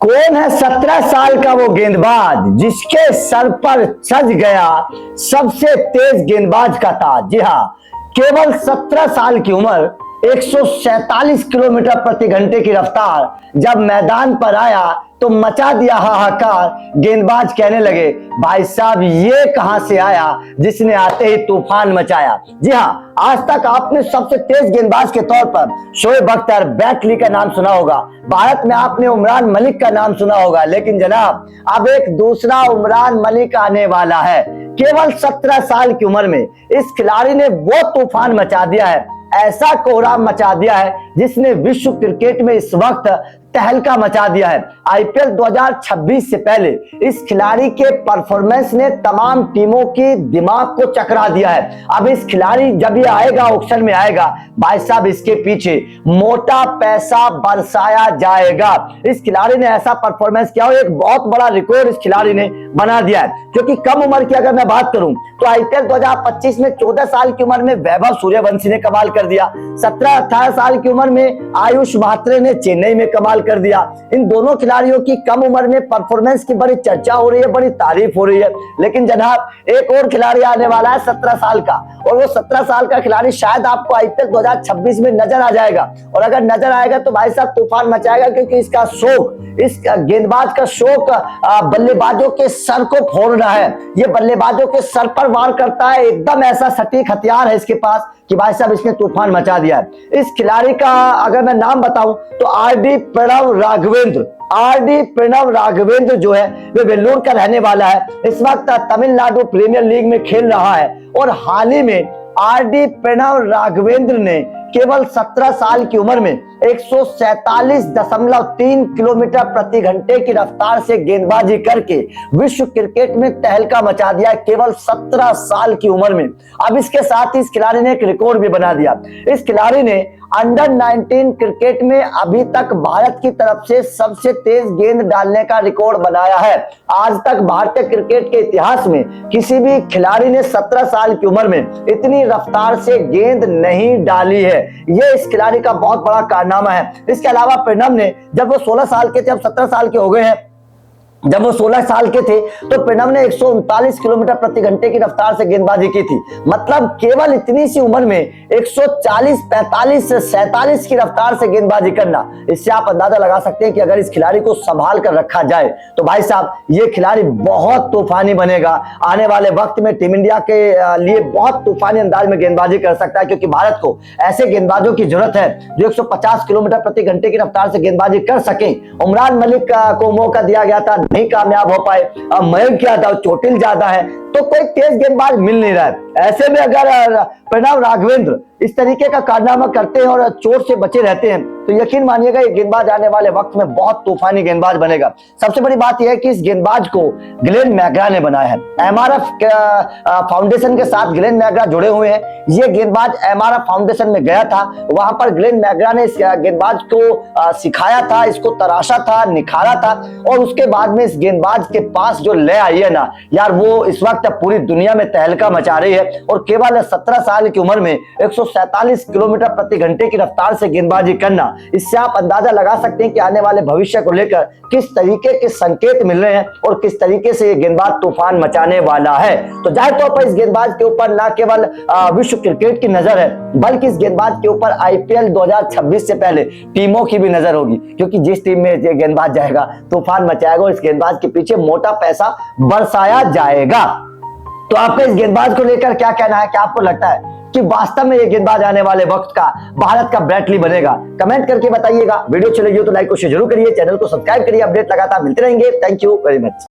कौन है 17 साल का वो गेंदबाज जिसके सर पर सज गया सबसे तेज गेंदबाज का ताज। जी हाँ, केवल 17 साल की उम्र, 147 किलोमीटर प्रति घंटे की रफ्तार जब मैदान पर आया तो मचा दिया हाहाकार। गेंदबाज कहने लगे, भाई साहब ये कहां से आया जिसने आते ही तूफान मचाया। जी हाँ, आज तक आपने सबसे तेज गेंदबाज के तौर पर शोएब अख्तर, ब्रेट ली का नाम सुना होगा, भारत में आपने उमरान मलिक का नाम सुना होगा, लेकिन जनाब अब एक दूसरा उमरान मलिक आने वाला है। केवल 17 साल की उम्र में इस खिलाड़ी ने वो तूफान मचा दिया है, ऐसा कोहराम मचा दिया है जिसने विश्व क्रिकेट में इस वक्त तहलका मचा दिया है। आईपीएल 2026 से पहले इस खिलाड़ी के परफॉर्मेंस ने तमाम टीमों की दिमाग को चकरा दिया है। अब इस खिलाड़ी जब ये आएगा, ऑक्शन में आएगा, भाई साहब इसके पीछे मोटा पैसा बरसाया जाएगा। इस खिलाड़ी ने ऐसा परफॉर्मेंस किया, एक बहुत बड़ा रिकॉर्ड इस खिलाड़ी ने बना दिया है। क्योंकि कम उम्र की अगर मैं बात करूं तो आईपीएल 2025 में 14 साल की उम्र में वैभव सूर्यवंशी ने कमाल कर दिया। 17-18 साल की उम्र में आयुष म्हात्रे ने चेन्नई में कमाल कर दिया। इन दोनों खिलाड़ियों की कम उम्र में परफॉर्मेंस की बड़ी चर्चा हो रही है, बड़ी तारीफ हो रही है। लेकिन जनाब एक और खिलाड़ी आने वाला है 17 साल का, और वो 17 साल का खिलाड़ी शायद आपको आईपीएल 2026 में नजर आ जाएगा। और अगर नजर आएगा तो भाई साहब तूफान मचाएगा, क्योंकि इसका शौक, इस गेंदबाज का शौक बल्लेबाजों के सर को फोड़ना है। ये बल्लेबाजों के सर पर वार करता है, एकदम ऐसा सटीक हथियार है इसके पास कि भाई साहब इसने तूफान मचा दिया है। इस खिलाड़ी का अगर मैं नाम बताऊं तो आरडी प्रणव राघवेंद्र जो है वे वेल्लोर का रहने वाला है। इस वक्त तमिलनाडु प्रीमियर लीग में खेल रहा है, और हाल ही में आरडी प्रणव राघवेंद्र ने केवल 17 साल की उम्र में 147.3 किलोमीटर प्रति घंटे की रफ्तार से गेंदबाजी करके विश्व क्रिकेट में तहलका मचा दिया। केवल 17 साल की उम्र में। अब इसके साथ ही इस खिलाड़ी ने एक रिकॉर्ड भी बना दिया। इस खिलाड़ी ने अंडर 19 क्रिकेट में अभी तक भारत की तरफ से सबसे तेज गेंद डालने का रिकॉर्ड बनाया है। आज तक भारतीय क्रिकेट के इतिहास में किसी भी खिलाड़ी ने 17 साल की उम्र में इतनी रफ्तार से गेंद नहीं डाली है। ये इस खिलाड़ी का बहुत बड़ा कारनामा है। इसके अलावा प्रणव ने, जब वो 16 साल के थे, अब 17 साल के हो गए हैं, जब वो 16 साल के थे तो प्रणव ने 139 किलोमीटर प्रति घंटे की रफ्तार से गेंदबाजी की थी। मतलब केवल इतनी सी उम्र में 140, 45 से 47 की रफ्तार से गेंदबाजी करना, इससे आप अंदाजा लगा सकते हैं कि अगर इस खिलाड़ी को संभाल कर रखा जाए तो भाई साहब ये खिलाड़ी बहुत तूफानी बनेगा। आने वाले वक्त में टीम इंडिया के लिए बहुत तूफानी अंदाज में गेंदबाजी कर सकता है, क्योंकि भारत को ऐसे गेंदबाजों की जरूरत है जो 150 किलोमीटर प्रति घंटे की रफ्तार से गेंदबाजी कर सके। उमरान मलिक को मौका दिया गया था, नहीं कामयाब हो पाए। अब मयंक क्या था, चोटिल ज्यादा है, तो कोई तेज गेंदबाज मिल नहीं रहा है। ऐसे में अगर प्रणव राघवेंद्र इस तरीके का कारनामा करते हैं और चोट से बचे रहते हैं तो यकीन मानिएगा ये गेंदबाज आने वाले वक्त में बहुत तूफानी गेंदबाज बनेगा। सबसे बड़ी बात यह है कि इस गेंदबाज को ग्लेन मैकग्रा ने बनाया है। एमआरएफ फाउंडेशन के साथ ग्लेन मैकग्रा जुड़े हुए हैं। ये गेंदबाज एमआरएफ फाउंडेशन में गया था, वहां पर ग्लेन मैकग्रा ने इस गेंदबाज को सिखाया था, इसको तराशा था, निखारा था, और उसके बाद में इस गेंदबाज के पास जो ले आई है ना यार, वो इस वक्त पूरी दुनिया में तहलका मचा रही है। और केवल 17 साल की उम्र में 147 किलोमीटर प्रति घंटे की रफ्तार से गेंदबाजी करना, इससे आप अंदाजा लगा सकते हैं कि आने वाले भविष्य को लेकर किस तरीके के संकेत मिल रहे हैं और किस तरीके से ये गेंदबाज तूफान मचाने वाला है। तो जाहिर तौर पर इस गेंदबाज के ऊपर न केवल विश्व क्रिकेट की नजर है, बल्कि इस गेंदबाज के ऊपर आईपीएल 2026 से पहले टीमों की भी नजर होगी, क्योंकि जिस टीम में ये गेंदबाज जाएगा तूफान मचाएगा और इस गेंदबाज के पीछे मोटा पैसा बरसाया जाएगा। तो आपका इस गेंदबाज को लेकर क्या कहना है? क्या आपको लगता है कि वास्तव में ये गेंदबाज आने वाले वक्त का भारत का ब्रेट ली बनेगा? कमेंट करके बताइएगा। वीडियो अच्छी लगी हो तो लाइक और शेयर जरूर करिए, चैनल को सब्सक्राइब करिए। अपडेट लगातार मिलते रहेंगे। Thank you very much.